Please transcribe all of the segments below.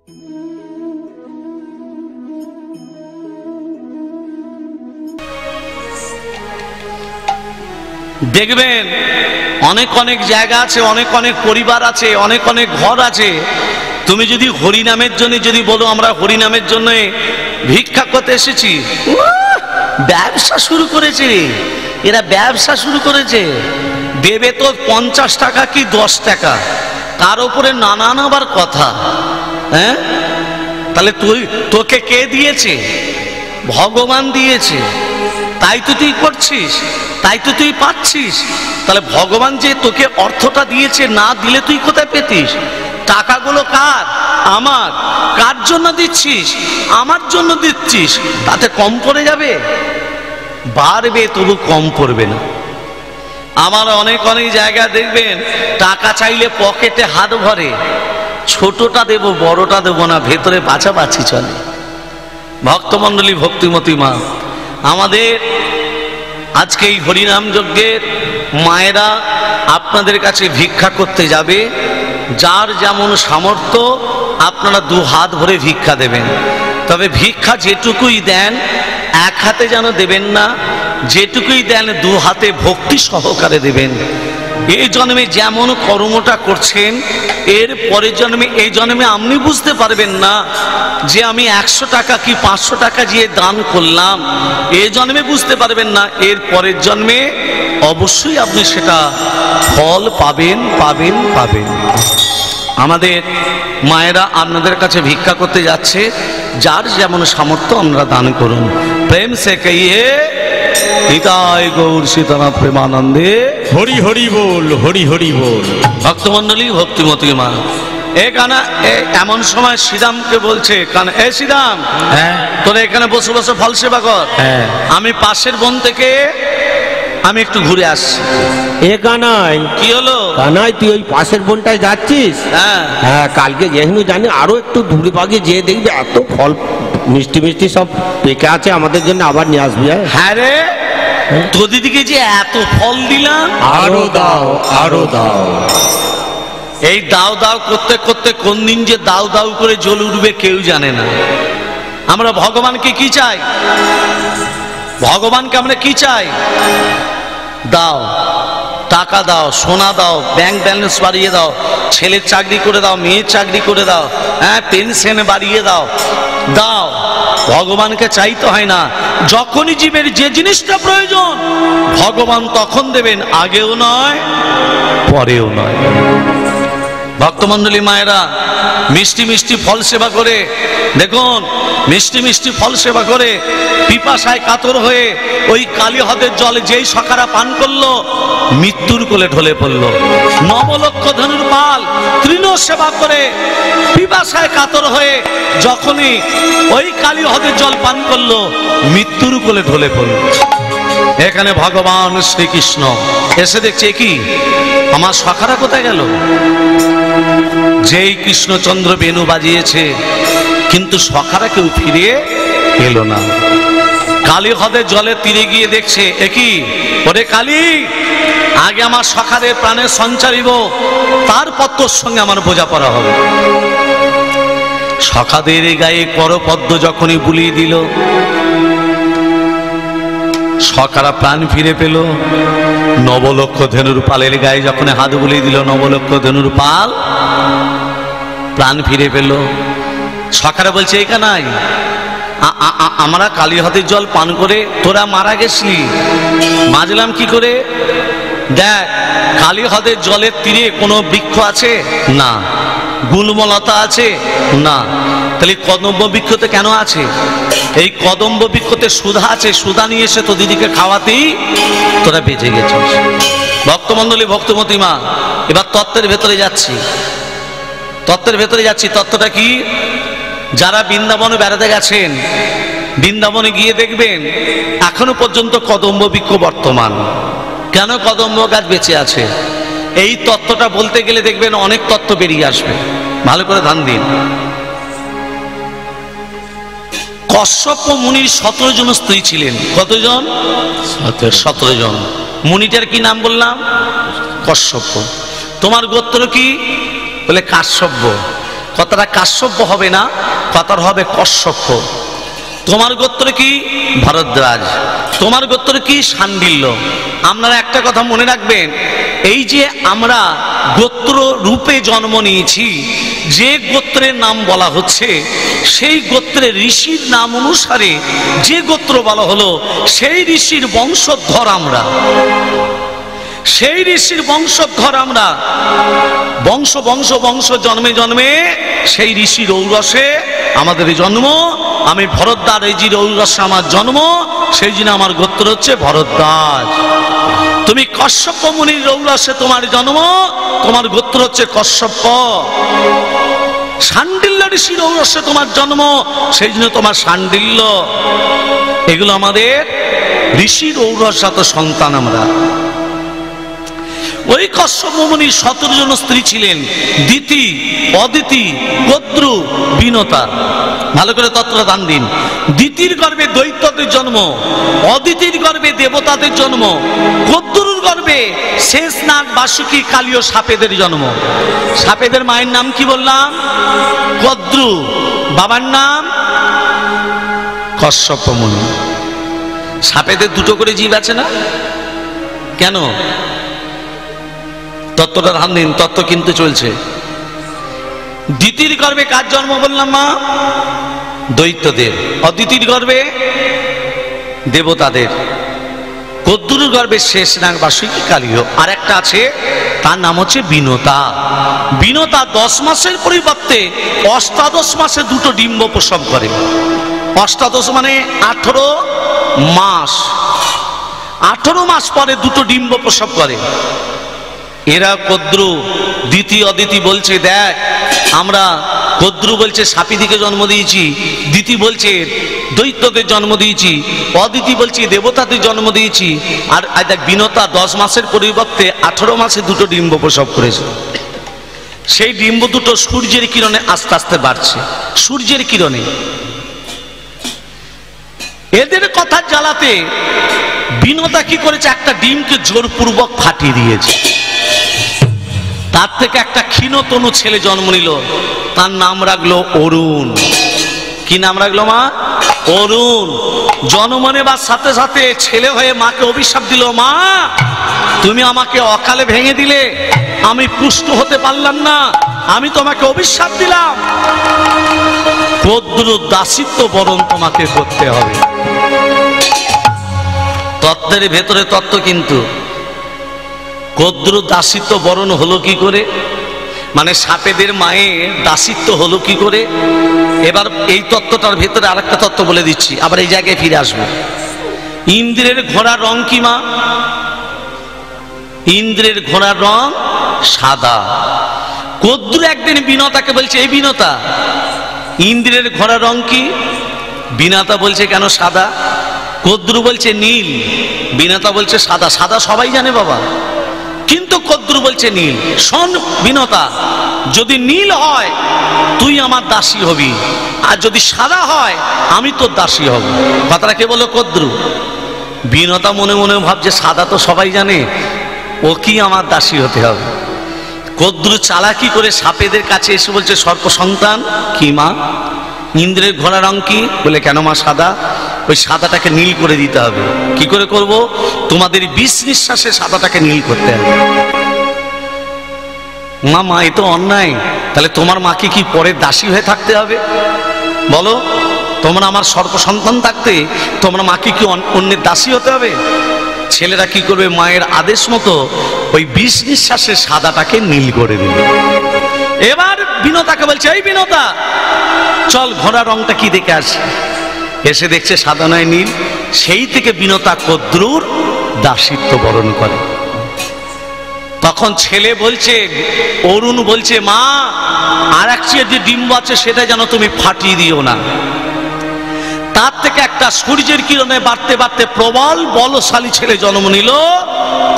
দেখবেন অনেক অনেক জায়গা আছে, অনেক অনেক পরিবার আছে, অনেক অনেক ঘর আছে। তুমি যদি হরিনামের জন্য যদি বলো আমরা হরিনামের জন্য ভিক্ষা করতে এসেছি, ব্যবসা শুরু করেছে, এরা ব্যবসা শুরু করেছে। দেবে তো 50 টাকা কি 10 টাকা, তার উপরে নানান আবার কথা। হ্যাঁ, তাহলে তোকে কে দিয়েছে? ভগবান দিয়েছে, তাই তো তুই করছিস, তাই তো তুই পাচ্ছিস। তাহলে ভগবান যে তোকে অর্থটা দিয়েছে, না দিলে তুই কোথায় পেতিস? টাকাগুলো কার? আমার। কার জন্য দিচ্ছিস? আমার জন্য দিচ্ছিস। তাতে কম পড়ে যাবে? বাড়বে, তবু কম পড়বে না। আমার অনেক অনেক জায়গা দেখবেন টাকা চাইলে পকেটে হাত ভরে, ছোটটা দেব বড়টা দেব না, ভেতরে বাছাবাছি চলে। ভক্তমণ্ডলী, ভক্তিমতী মা, আমাদের আজকে এই হরিনাম যজ্ঞের মায়েরা আপনাদের কাছে ভিক্ষা করতে যাবে। যার যেমন সামর্থ্য আপনারা 2 হাত ভরে ভিক্ষা দেবেন। তবে ভিক্ষা যেটুকুই দেন এক হাতে যেন দেবেন না, যেটুকুই দেন 2 হাতে ভক্তি সহকারে দেবেন। এই জন্মে যেমন কর্মটা করছেন, এর পরের জন্মে, এই জন্মে আপনি বুঝতে পারবেন না যে আমি 100 টাকা কি 500 টাকা দিয়ে দান করলাম, এই জন্মে বুঝতে পারবেন না। এর পরের জন্মে অবশ্যই আপনি সেটা ফল পাবেন, পাবেন, পাবেন। আমাদের মায়েরা আপনাদের কাছে ভিক্ষা করতে যাচ্ছে, যার যেমন সামর্থ্য আমরা দান করুন। প্রেম সে কহিয়ে নিতাই গৌর সীতানাথ প্রেমানন্দে হরি হরি বল, হরি হরি বল। ভক্তমণ্ডলী, ভক্তিমতী মা, এখানে এমন সময় শ্রীরামকে বলছে, কারণ এ শ্রীরাম, হ্যাঁ, তোরা এখানে বসে বসে ফল সেবা কর, হ্যাঁ, আমি পাশের বন থেকে আমি একটু ঘুরে আসছি। এ কানাই, কি হলো? কানাই, তুই ওই পাশের বনটায় যাচ্ছিস? হ্যাঁ, হ্যাঁ, কালকে যেহেতু জানি আরো একটু দূরে বাগে যেয়ে দেখবি এত ফল মিষ্টি মিষ্টি সব পেকে আছে, আমাদের জন্য আবার নিয়ে আসবি। হ্যাঁ রে, তোদিকে যে এত ফল দিলাম, আরো দাও, আরো দাও। এই দাও দাও করতে করতে কোন দিন যে দাও দাও করে জ্বল উঠবে কেউ জানে না। আমরা ভগবানকে কি চাই? ভগবানকে আমরা কি চাই? দাও, টাকা দাও, সোনা দাও, ব্যাংক ব্যালেন্স বাড়িয়ে দাও, ছেলের চাকরি করে দাও, মেয়ের চাকরি করে দাও, হ্যাঁ, পেনশন বাড়িয়ে দাও, দাও। ভগবানকে চাইতে হয় না। যখনই জীবের যে জিনিসটা প্রয়োজন ভগবান তখন দেবেন, আগেও নয় পরেও নয়। ভক্তমণ্ডলী মায়েরা মিষ্টি মিষ্টি ফল সেবা করে, দেখুন মিষ্টি মিষ্টি ফল সেবা করে পিপাসায় কাতর হয়ে ওই কালী হ্রদের জলে যেই সখারা পান করলো, মৃত্যুর কোলে ঢলে পড়লো। 9 লক্ষ ধনুর পাল তৃণ সেবা করে পিপাসায় কাতর হয়ে যখনই ওই কালী হ্রদের জল পান করলো, মৃত্যুর কোলে ঢলে পড়লো। এখানে ভগবান শ্রীকৃষ্ণ এসে দেখছে, কি আমার সখারা কোথায় গেল? যেই কৃষ্ণচন্দ্র বেণু বাজিয়েছে, কিন্তু সখারা কেউ ফিরে এলো না। কালী হ্রদের জলে তীরে গিয়ে দেখছে, একই ওরে কালী, আগে আমার সখাদের প্রাণে সঞ্চারিব, তারপর তোর সঙ্গে আমার বোঝাপড়া হবে। সখাদের গায়ে করপদ্ম যখনই বুলিয়ে দিল, সখারা প্রাণ ফিরে পেল। 9 লক্ষ ধনুর পালের গায়ে যখন হাত বুলিয়ে দিল, 9 লক্ষ ধনুর পাল প্রাণ ফিরে পেল। সখারা বলছে, এই কানাই, আমরা কালী হ্রদের জল পান করে তোরা মারা গেছিলি, মাজলাম কি করে? দেখ, কালী হ্রদের জলের তীরে কোনো বৃক্ষ আছে না, গুল্মলতা আছে না, তাহলে কদম্ব বৃক্ষতে কেন আছে? এই কদম্ব বৃক্ষতে সুধা আছে, সুধা নিয়ে এসে তো দিদিকে খাওয়াতেই তোরা বেঁচে গেছিস। ভক্তমণ্ডলী, ভক্তমতী মা, এবার তত্ত্বের ভেতরে যাচ্ছি, তত্ত্বের ভেতরে যাচ্ছি। তত্ত্বটা কি? যারা বৃন্দাবনে বেড়াতে গেছেন, বৃন্দাবনে গিয়ে দেখবেন এখনো পর্যন্ত কদম্ব বৃক্ষ বর্তমান। কেন কদম্ব গাছ বেঁচে আছে? এই তত্ত্বটা বলতে গেলে দেখবেন অনেক তত্ত্ব বেরিয়ে আসবে, ভালো করে ধ্যান দিন। কশ্যপ মুনির 17 জন স্ত্রী ছিলেন। কতজন? 17 জন। মুনিটার কি নাম বললাম? কশ্যপ। তোমার গোত্র কি? বলে কাশ্যপ। কথাটা কাশ্যপ হবে না, কথাটা হবে কশ্যপ। তোমার গোত্র কি? ভরদ্বাজ। তোমার গোত্র কি? শাণ্ডিল্য। আপনারা একটা কথা মনে রাখবেন, এই যে আমরা গোত্র রূপে জন্ম নিয়েছি, যে গোত্রের নাম বলা হচ্ছে সেই গোত্রের ঋষির নাম অনুসারে যে গোত্র বলা হলো সেই ঋষির বংশধর আমরা, সেই ঋষির বংশধর আমরা। বংশ বংশ বংশ জন্মে জন্মে সেই ঋষির ঔরসে আমাদের জন্ম। আমি ভরদ্বাজ, এই যে ঔরসে আমার জন্ম, সেই জন্য আমার গোত্র হচ্ছে ভরদ্বাজ। তুমি কশ্যপ মুনির ঔরসে তোমার জন্ম, তোমার গোত্র হচ্ছে কশ্যপ। শাণ্ডিল্য ঋষির ঔরসে তোমার জন্ম, সেই জন্য তোমার শাণ্ডিল্য। এগুলো আমাদের ঋষির ঔরসজাত সন্তান আমরা। ওই কশ্যপ মুনির 17 জন স্ত্রী ছিলেন, দিতি, অদিতি, কদ্রু, বিনতা। ভালো করে তত্ত্বটা দান দিন। দিতির গর্ভে দৈত্যদের জন্ম, অদিতির গর্ভে দেবতাদের জন্ম, কদ্রুর গর্ভে শেষনাগ, বাসুকি, কালীয় সাপেদের জন্ম। সাপেদের মায়ের নাম কি বললাম? কদ্রু। বাবার নাম কশ্যপ মুনি। সাপেদের দুটো করে জীব আছে না? কেন? তত্ত্বটা ধান দিন, তত্ত্ব কিন্তু চলছে। দিতির গর্ভে কার জন্ম বললাম মা? দৈত্যদের। অদিতির গর্ভে দেবতাদের। কদ্রুর গর্ভে শেষনাগ, বাসুকি, কালীয়। আর একটা আছে, তার নাম হচ্ছে বিনতা। বিনতা 10 মাসের পরিবর্তে অষ্টাদশ মাসে দুটো ডিম্ব প্রসব করে। অষ্টাদশ মানে 18 মাস। 18 মাস পরে দুটো ডিম্ব প্রসব করে। এরা কদ্রু। দিতি অদিতি বলছে, দেখ আমরা, কদ্রু বলছে সাপিদিকে জন্ম দিয়েছি, দিতি বলছে দৈত্যদের জন্ম দিয়েছি, অদিতি বলছে দেবতাদের জন্ম দিয়েছি। আর দেখ বিনতা 10 মাসের পরিবর্তে 18 মাসে দুটো ডিম্ব প্রসব করেছে। সেই ডিম্ব দুটো সূর্যের কিরণে আস্তে আস্তে বাড়ছে, সূর্যের কিরণে। এদের কথা জ্বালাতে বিনতা কি করেছে? একটা ডিমকে জোরপূর্বক ফাটিয়ে দিয়েছে। তার থেকে একটা ক্ষীণতনু ছেলে জন্ম নিল, তার নাম রাখলো অরুণ। কি নাম রাখলো মা? অরুণ। জন্ম নেবার সাথে সাথে ছেলে হয়ে মাকে অভিশাপ দিল, মা তুমি আমাকে অকালে ভেঙে দিলে, আমি পুষ্ট হতে পারলাম না, আমি তোমাকে অভিশাপ দিলাম, কদ্রু দাসিত্ব বরণ তোমাকে করতে হবে। তত্ত্বের ভেতরে তত্ত্ব কিন্তু। কদ্রু দাসিত্ব বরণ হলো কি করে? মানে সাপেদের মায়ের দাসিত্ব হলো কি করে? এবার এই তত্ত্বটার ভেতরে আরেকটা তত্ত্ব বলে দিচ্ছি, আবার এই জায়গায় ফিরে আসবো। ইন্দ্রের ঘোড়ার রং কি মা? ইন্দ্রের ঘোড়ার রং সাদা। কদ্রু একদিন বিনতাকে বলছে, এই বিনতা, ইন্দ্রের ঘোড়ার রং কি? বিনতা বলছে, কেন সাদা? কদ্রু বলছে নীল, বিনতা বলছে সাদা। সাদা সবাই জানে বাবা, কিন্তু কদ্রু বলছে নীল। শোন বিনতা, যদি নীল হয় তুই আমার দাসী হবি, আর যদি সাদা হয় আমি তোর দাসী হব। কথাটা কে বলো? কদ্রু। বিনতা মনে মনে ভাবছে সাদা তো সবাই জানে, ও কি আমার দাসী হতে হবে? কদ্রু চালাকি করে সাপেদের কাছে এসে বলছে, সর্প সন্তান কি মা, ইন্দ্রের ঘোড়া রং কি? বলে কেন মা সাদা? ওই সাদাটাকে নীল করে দিতে হবে। কি করে করব? তোমাদের 20 নিঃশ্বাসে সাদাটাকে নীল করতে হবে। মা এ তো অন্যায়। তাহলে তোমার মাকে কি পরে দাসী হয়ে থাকতে হবে? বলো, তোমরা আমার সর্প সন্তান থাকতে তোমরা মাকে কি অন্যের দাসী হতে হবে? ছেলেরা কি করবে? মায়ের আদেশ মতো ওই 20 নিঃশ্বাসে সাদাটাকে নীল করে দিল। এবার বিনতাকে বলছে, এই বিনতা চল ঘোড়া রংটা কি দেখে আসি। এসে দেখছে সাদা নয় নীল। সেই থেকে বিনতা কদ্রুর দাসিত্ব বরণ করে। তখন ছেলে বলছে, অরুণ বলছে, মা আর এক যে ডিম্ব আছে সেটা যেন তুমি ফাটিয়ে দিও না। তার থেকে একটা সূর্যের কিরণে বাড়তে বাড়তে প্রবল বলশালী ছেলে জন্ম নিল,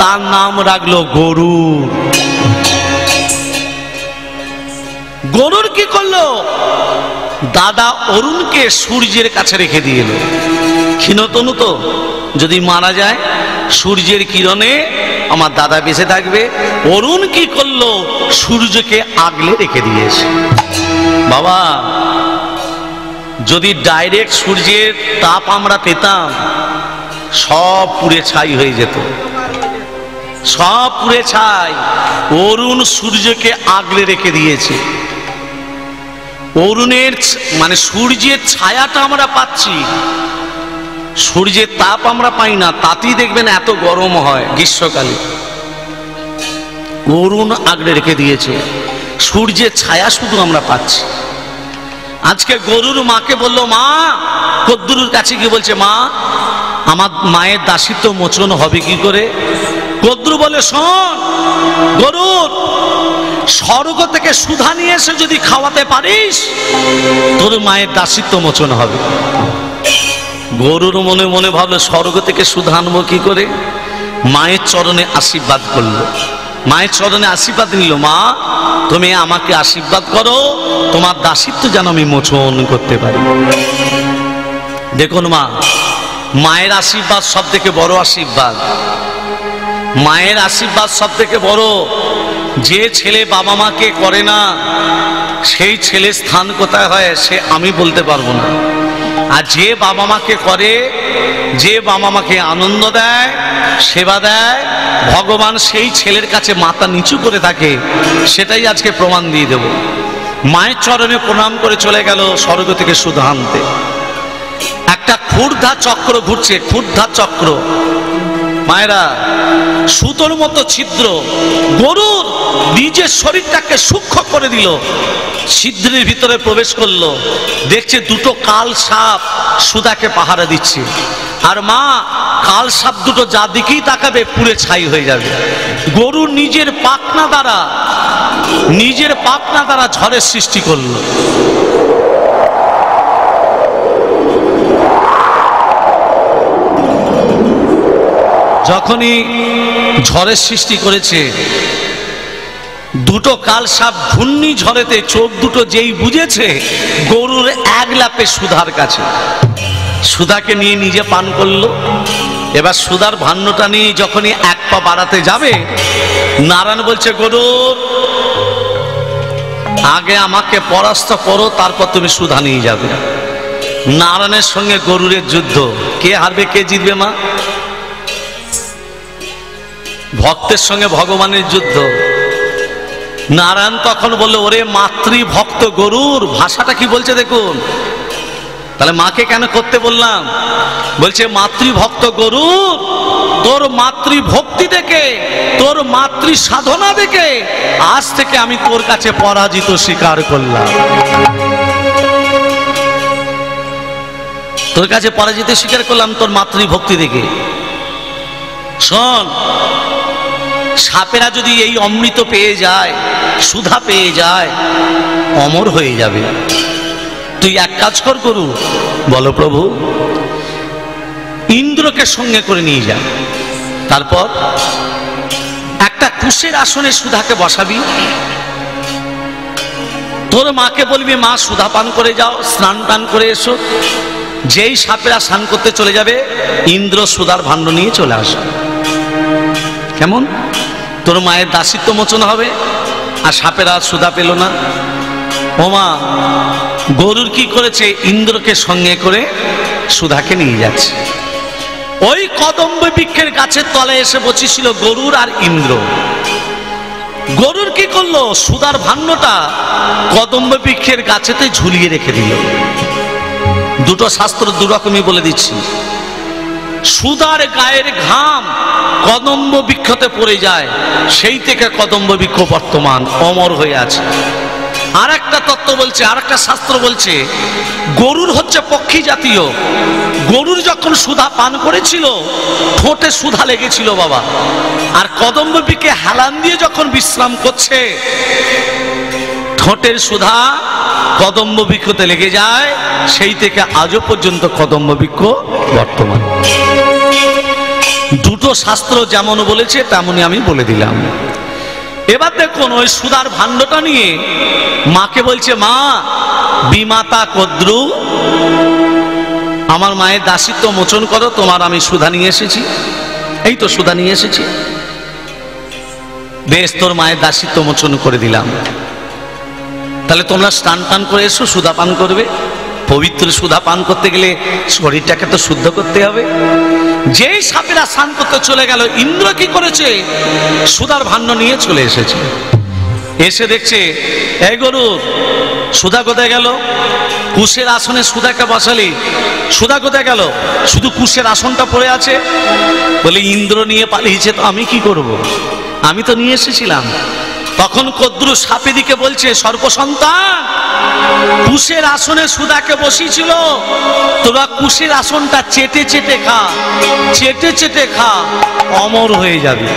তার নাম রাখলো গরুর। গরুর কি করলো? দাদা অরুণকে সূর্যের কাছে রেখে দিয়ে এলো। ক্ষীণতনু তো, যদি মারা যায় সূর্যের কিরণে আমার দাদা বেঁচে থাকবে। অরুণ কি করলো? সূর্যকে আগলে রেখে দিয়েছে। বাবা, যদি ডাইরেক্ট সূর্যের তাপ আমরা পেতাম, সব পুড়ে ছাই হয়ে যেত, সব পুড়ে ছাই। অরুণ সূর্যকে আগলে রেখে দিয়েছে। অরুণের মানে সূর্যের ছায়াটা আমরা পাচ্ছি, সূর্যের তাপ আমরা পাই না। তাতেই দেখবেন এত গরম হয় গ্রীষ্মকালে। অরুণ আগলে রেখে দিয়েছে, সূর্যের ছায়া শুধু আমরা পাচ্ছি। আজকে গরুর মাকে বলল, মা, কদ্দুরুর কাছে গিয়ে বলছে, মা, আমার মায়ের দাসিত্ব মোচন হবে কি করে? কদ্দুরু বলে, শোন গরুর, স্বর্গ থেকে সুধা নিয়ে এসে যদি খাওয়াতে পারিস, তোর মায়ের দাসিত্ব মোচন হবে। গরুর মনে মনে ভাবলো, স্বর্গ থেকে সুধা আনবো কি করে? মায়ের চরণে আশীর্বাদ করলো, মায়ের চরণে আশীর্বাদ নিল, মা, তুমি আমাকে আশীর্বাদ করো, তোমার দাসিত্ব যেন আমি মোচন করতে পারি। দেখুন মা, মায়ের আশীর্বাদ সব থেকে বড় আশীর্বাদ। মায়ের আশীর্বাদ সব থেকে বড়। যে ছেলে বাবা মাকে করে না, সেই ছেলে স্থান কোথায় হয় সে আমি বলতে পারবো না। আর যে বাবা মাকে করে, যে বাবা মাকে আনন্দ দেয়, সেবা দেয়, ভগবান সেই ছেলের কাছে মাথা নিচু করে থাকে, সেটাই আজকে প্রমাণ দিয়ে দেব। মায়ের চরণে প্রণাম করে চলে গেল স্বর্গ থেকে সুধা আনতে। একটা ক্ষুর্ধা চক্র ঘুরছে, ক্ষুর্ধা চক্র। মায়েরা, সুতোর মতো ছিদ্র গরুর নিজের শরীরটাকে সূক্ষ্ম করে দিল, ছিদ্রের ভিতরে প্রবেশ করলো। দেখছে দুটো কাল সাপ সুধাকে পাহারা দিচ্ছে। আর মা, কাল সাপ দুটো যা দিকেই তাকাবে পুড়ে ছাই হয়ে যাবে। গরুর নিজের পাখনা দ্বারা ঝড়ের সৃষ্টি করলো। যখনই ঝড়ের সৃষ্টি করেছে, দুটো কাল সাপ ঘূর্ণি ঝড়েতে চোখ দুটো যেই বুঝেছে, গরুর এক লাফে সুধার কাছে, সুধাকে নিয়ে নিজে পান করলো। এবার সুধার ভান্ডটা নিয়ে যখনই এক পা বাড়াতে যাবে, নারায়ণ বলছে, গরুর, আগে আমাকে পরাস্ত করো, তারপর তুমি সুধা নিয়ে যাবে। নারায়ণের সঙ্গে গরুরের যুদ্ধ। কে হারবে কে জিতবে মা? ভক্তের সঙ্গে ভগবানের যুদ্ধ। নারায়ণ তখন বললো, ওরে মাতৃভক্ত গরুর, ভাষাটা কি বলছে দেখুন। তাহলে মাকে কেন করতে বললাম? বলছে, মাতৃভক্ত গরুর, তোর মাতৃভক্তি দেখে, তোর মাতৃ সাধনা দেখে আজ থেকে আমি তোর কাছে পরাজিত স্বীকার করলাম। তোর কাছে পরাজিত স্বীকার করলাম তোর মাতৃভক্তি দেখে। শোন, সাপেরা যদি এই অমৃত পেয়ে যায়, সুধা পেয়ে যায়, অমর হয়ে যাবে। তুই এক কাজ কর গরু, বলো প্রভু, ইন্দ্রকে সঙ্গে করে নিয়ে যা। তারপর একটা কুশের আসনে সুধাকে বসাবি। তোর মাকে বলবি, মা, সুধা পান করে যাও, স্নান টান করে এসো। যেই সাপেরা স্নান করতে চলে যাবে, ইন্দ্র সুধার ভাণ্ড নিয়ে চলে আসবে। কেমন? তোর মায়ের দাসিত্ব মোচন হবে, আর সাপেরা সুধা পেল না। ও মা, গরুর কি করেছে? ইন্দ্রকে সঙ্গে করে সুধাকে নিয়ে যাচ্ছে। ওই কদম্ব বৃক্ষের গাছের তলায় এসে বসেছিল গরুর আর ইন্দ্র। গরুর কি করলো? সুধার ভাণ্ডটা কদম্ব বৃক্ষের গাছেতে ঝুলিয়ে রেখে দিল। দুটো শাস্ত্র দুরকমই বলে দিচ্ছি। সুধার গায়ের ঘাম কদম্ব বৃক্ষতে পড়ে যায়, সেই থেকে কদম্ব বৃক্ষ বর্তমান অমর হয়ে আছে। আর একটা তত্ত্ব বলছে, আর একটা শাস্ত্র বলছে, গরুর হচ্ছে পক্ষী জাতীয়। গরুর যখন সুধা পান করেছিল, ঠোঁটে সুধা লেগেছিল বাবা। আর কদম্ব বৃক্ষে হেলান দিয়ে যখন বিশ্রাম করছে, ঠোঁটের সুধা কদম্ব বৃক্ষতে লেগে যায়, সেই থেকে আজও পর্যন্ত কদম্ব বৃক্ষ বর্তমান। দুটো শাস্ত্র যেমন বলেছে তেমনই আমি বলে দিলাম। এবার দেখুন, ওই সুধার ভাণ্ডটা নিয়ে মাকে বলছে, মা, বিমাতা কদ্রু, আমার মায়ের দাসিত্ব মোচন করো, তোমার আমি সুধা নিয়ে এসেছি। এই তো সুধা নিয়ে এসেছি। বেশ, তোর মায়ের দাসিত্ব মোচন করে দিলাম। তাহলে তোমরা স্নান টান করে এসো, সুধা পান করবে। পবিত্র সুধা পান করতে গেলে শরীরটাকে তো শুদ্ধ করতে হবে। যেই সাপেরা স্নান করতে চলে গেল, ইন্দ্র কি করেছে, সুধার ভাণ্ড নিয়ে চলে এসেছে। এসে দেখছে, এই গরু সুধা কোথায় গেল? কুশের আসনে সুধাকে বসালি, সুধা কোথায় গেল? শুধু কুশের আসনটা পড়ে আছে। বলে ইন্দ্র নিয়ে পালিয়েছে, তো আমি কি করব, আমি তো নিয়ে এসেছিলাম। তখন কদ্রু সাপে দিকে বলছে, সর্পসন্তান, কুশের আসনে সুধাকে বসিয়েছিল, তোরা কুশের আসনটা চেটে চেটে খা, চেটে চেটে খা, অমর হয়ে যাবে।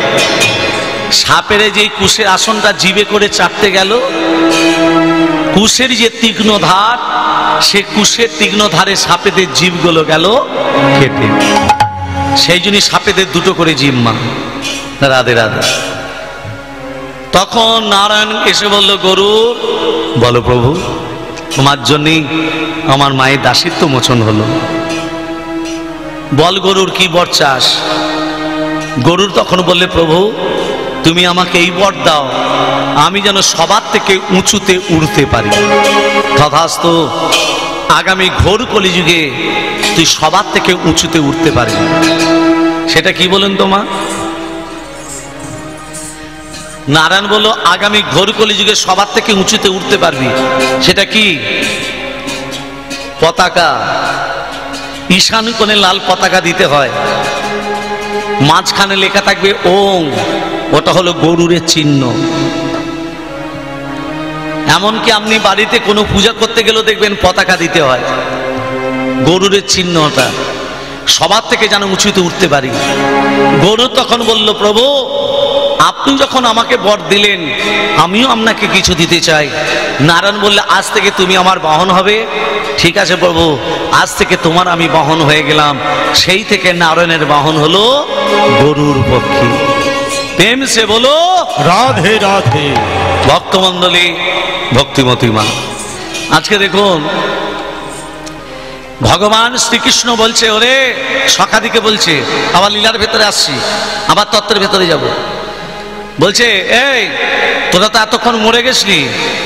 সাপের যে কুশের আসনটা জিভে করে চাপতে গেল, কুশের যে তীক্ষ্ণ ধার, সে কুশের তীক্ষ্ণ ধারে সাপেদের জীবগুলো গেল কেটে। সেই জন্য সাপেদের দুটো করে জীব মা। রাধে রাধে। তখন নারায়ণ এসে বলল, গরু বলো প্রভু, তোমার জন্যই আমার মায়ের দাসিত্ব মোচন হলো। বল গরুর কি বর চাস? গরুর তখন বললে, প্রভু তুমি আমাকে এই বর দাও, আমি যেন সবার থেকে উঁচুতে উড়তে পারি। তথাস্তু, আগামী ঘোর কলিযুগে তুই সবার থেকে উঁচুতে উঠতে পারবি। সেটা কি বলেন তোমা? নারায়ণ বলল, আগামী ঘোর কলিযুগে সবার থেকে উঁচুতে উঠতে পারবি। সেটা কি? পতাকা। ঈশান কোণে লাল পতাকা দিতে হয়, মাঝখানে লেখা থাকবে ওং, ওটা হলো গরুরের চিহ্ন। এমনকি আপনি বাড়িতে কোনো পূজা করতে গেলেও দেখবেন পতাকা দিতে হয়, গরুরের চিহ্নটা, সবার থেকে যেন উঁচুতে উঠতে পারি। গরু তখন বলল, প্রভু আপনি যখন আমাকে বর দিলেন, আমিও আপনাকে কিছু দিতে চাই। নারায়ণ বললে, আজ থেকে তুমি আমার বাহন হবে। ঠিক আছে প্রভু, আজ থেকে তোমার আমি বাহন হয়ে গেলাম। সেই থেকে নারায়ণের বাহন হলো গরুর পক্ষী। প্রেম সে বলো রাধে রাধে। ভক্তমণ্ডলী, ভক্তিমতী মা, আজকে দেখুন ভগবান শ্রীকৃষ্ণ বলছে, ওরে সখাদিকে বলছে, আবার লীলার ভেতরে আসছি, আবার তত্ত্বের ভেতরে যাব। বলছে, এই তোরা তো এতক্ষণ মরে গেছিলি,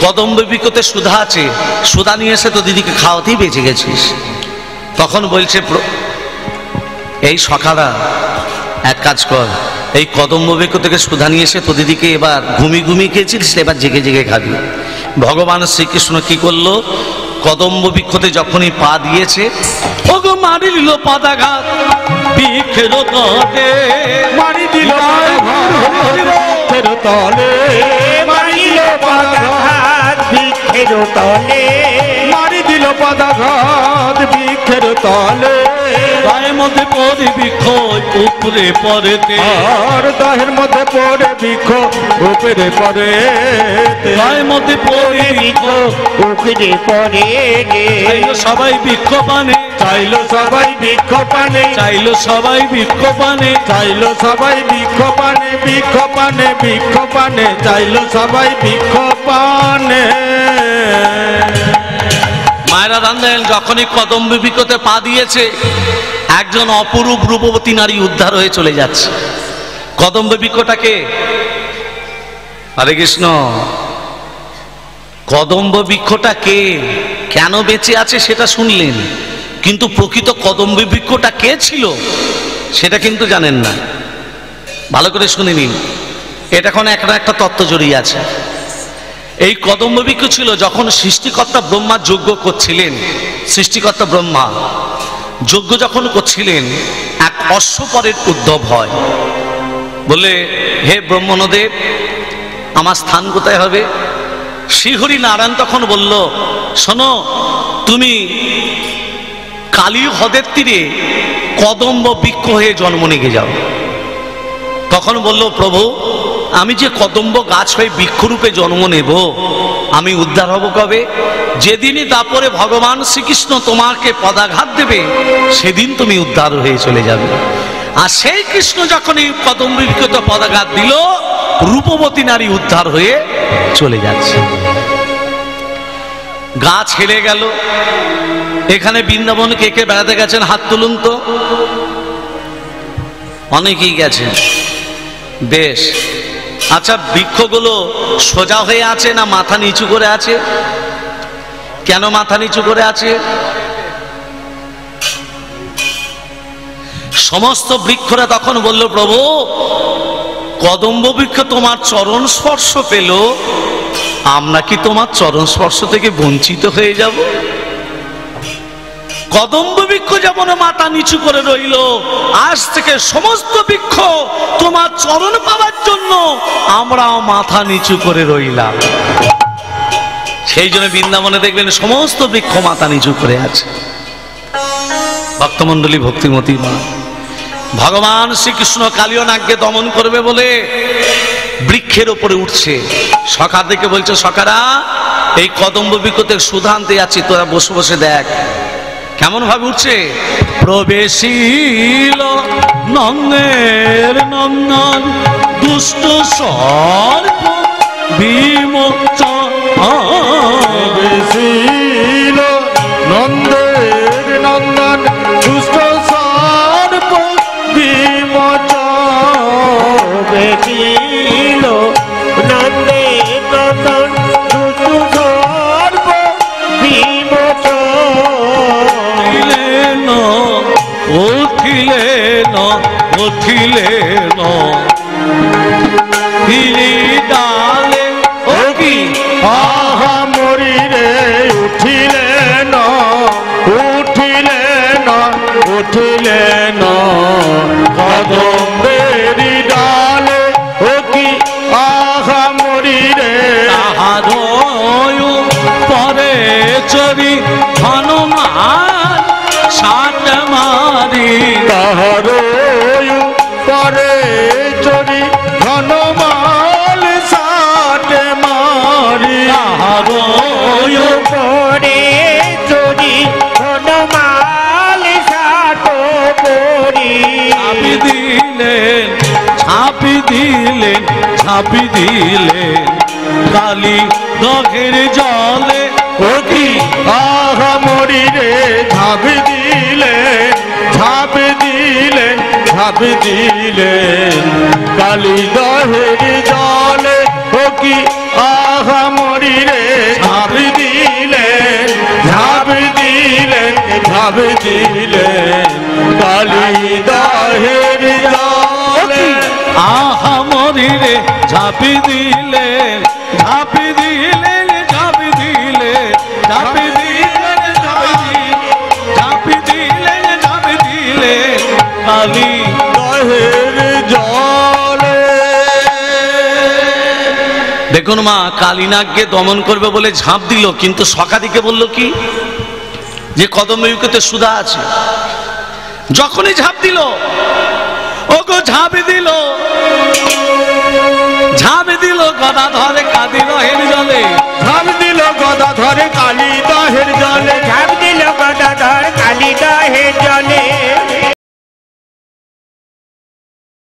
কদম্ব বিকতে সুধা আছে, সুধা নিয়ে এসে তো দিদিকে খাওয়াতেই বেঁচে গেছিস। তখন বলছে, এই সখারা এক কাজ কর, এই কদম্ব বৃক্ষ থেকে সুধা নিয়ে এসে তো দিদিকে এবার ঘুমিয়ে খেয়েছিস, এবার জেগে জেগে খাবি। ভগবান শ্রীকৃষ্ণ কি করলো, কদম্ব বৃক্ষতে যখনই পা দিয়েছে, ওগো মারি দিল পদাঘাত বৃক্ষের তলে, মারি দিল বৃক্ষের তলে, মারিল পদাঘাত বৃক্ষের তলে, মারি দিল পদাঘাত বৃক্ষের তলে। গায়ের মধ্যে পড়ে বৃক্ষ উপরে পড়েতে, আর গায়ের মধ্যে পড়ে বৃক্ষ উপরে পড়ে, গায়ের মধ্যে পড়ে বৃক্ষ উপরে পড়ে। চাইলো সবাই বৃক্ষ পানে, চাইলো সবাই বৃক্ষ পানে, চাইলো সবাই বৃক্ষ পানে, চাইলো সবাই বৃক্ষ পানে, বৃক্ষ পানে, বৃক্ষ পানে, চাইলো সবাই বৃক্ষ পানে। মায়েরা রান্ধেন, যখনই কদম্ব বৃক্ষতে পা দিয়েছে, একজন অপরূপ রূপবতী নারী উদ্ধার হয়ে চলে যাচ্ছে। কদম্ব বৃক্ষটাকে, হরে কৃষ্ণ, কদম্ব বৃক্ষটা কে, কেন বেঁচে আছে সেটা শুনলেন, কিন্তু প্রকৃত কদম্ব বৃক্ষটা কে ছিল সেটা কিন্তু জানেন না। ভালো করে শুনে নিন, এটা এখন একটা তত্ত্ব জড়িয়ে আছে। এই কদম্ব বৃক্ষ ছিল যখন সৃষ্টিকর্তা ব্রহ্মা যজ্ঞ করছিলেন, সৃষ্টিকর্তা ব্রহ্মা যজ্ঞ যখন করছিলেন, এক অশ্বপরের উদ্ভব হয়। বলে, হে ব্রহ্মণদেব, আমার স্থান কোথায় হবে? শ্রীহরি নারায়ণ তখন বলল, শোনো, তুমি কালী হ্রদের তীরে কদম্ব বৃক্ষ হয়ে জন্ম নিয়ে যাও। তখন বলল, প্রভু আমি যে কদম্ব গাছ হয়ে বৃক্ষরূপে জন্ম নেব, আমি উদ্ধার হব কবে? যেদিনই তারপরে ভগবান শ্রীকৃষ্ণ তোমাকে পদাঘাত দেবে, সেদিন তুমি উদ্ধার হয়ে চলে যাবে। আর সেই কৃষ্ণ যখন এই কদম্ব বৃক্ষতে পদাঘাত দিল, রূপবতী নারী উদ্ধার হয়ে চলে যাচ্ছে। গাছ হেলে গেল। এখানে বৃন্দাবনে কে কে বেড়াতে গেছেন হাত তুলুন তো। অনেকেই গেছেন, বেশ। আচ্ছা, বৃক্ষগুলো সোজা হয়ে আছে না মাথা নিচু করে আছে? কেন মাথা নিচু করে আছে? সমস্ত বৃক্ষরা তখন বলল, প্রভু কদম্ব বৃক্ষ তোমার চরণ স্পর্শ পেল, আমরা কি তোমার চরণ স্পর্শ থেকে বঞ্চিত হয়ে যাব? কদম্ব বৃক্ষ যেমন মাথা নিচু করে রইল, আজ থেকে সমস্ত বৃক্ষ তোমার চরণ পাওয়ার জন্য আমরাও মাথা নিচু করে রইলাম। সেই জন্য বৃন্দাবনে দেখবেন সমস্ত বৃক্ষ মাথা নিচু করে আছে। ভক্তমণ্ডলী, ভক্তিমতী মা, ভগবান শ্রীকৃষ্ণ কালীয় নাগকে দমন করবে বলে বৃক্ষের ওপরে উঠছে। সখাদেরকে বলছে, সখারা এই কদম্ব বৃক্ষতে সুধা আনতে যাচ্ছি, তোরা বসে বসে দেখ। কেমন ভাবে উঠছে? প্রবেশিল নন্দের নন্দন দুষ্ট সর্প বিমোচন, প্রবেশিল নন্দের নন্দন দুষ্ট সর্প বিমোচন, প্রবেশিল নন্দের নন্দন দুষ্ট সর্প বিমোচন, উঠিলেন উঠিলেন হিলি ডালে, ও কি আহা মরি রে, উঠিলেন উঠিলেন উঠিলেন কদম্বেরি ডালে, ও কি আহা মরি রে, তাহার পরে চরি হনুমান সাত মারি, তাহার পরে চরি হনুমান সাত মারি, তাহার পরে চরি হনুমান সাত পরি, ঝাঁপি দিলেন ঝাঁপি দিলেন ঝাঁপি দিলেন কালী নখের জলে, ও কি আহা মরি রে, ঝাঁপি দিলেন ঝাঁপি দিলেন ঝাঁপি দিলেন কালী দহের জলে, ও কি আহা মরি রে, ঝাঁপি দিলেন ঝাঁপি দিলেন ঝাঁপি দিলেন কালী দহের জলে, আহা মরিরে ঝাঁপি দিলেন ঝাঁপি দিলেন ঝাঁপি দিলেন ঝাঁপি দিলেন ঝাঁপি দিলেন ঝাঁপি দিলেন কালী দহের জলে। দেখুন মা, কালীনাগকে দমন করবে বলে ঝাঁপ দিল, কিন্তু সকাদিকে বলল কি যে কদম্বযুগতে সুধা আছে। যখনই ঝাঁপ দিল, ওগো ঝাঁপি দিল ঝাঁপি দিল গদাধরে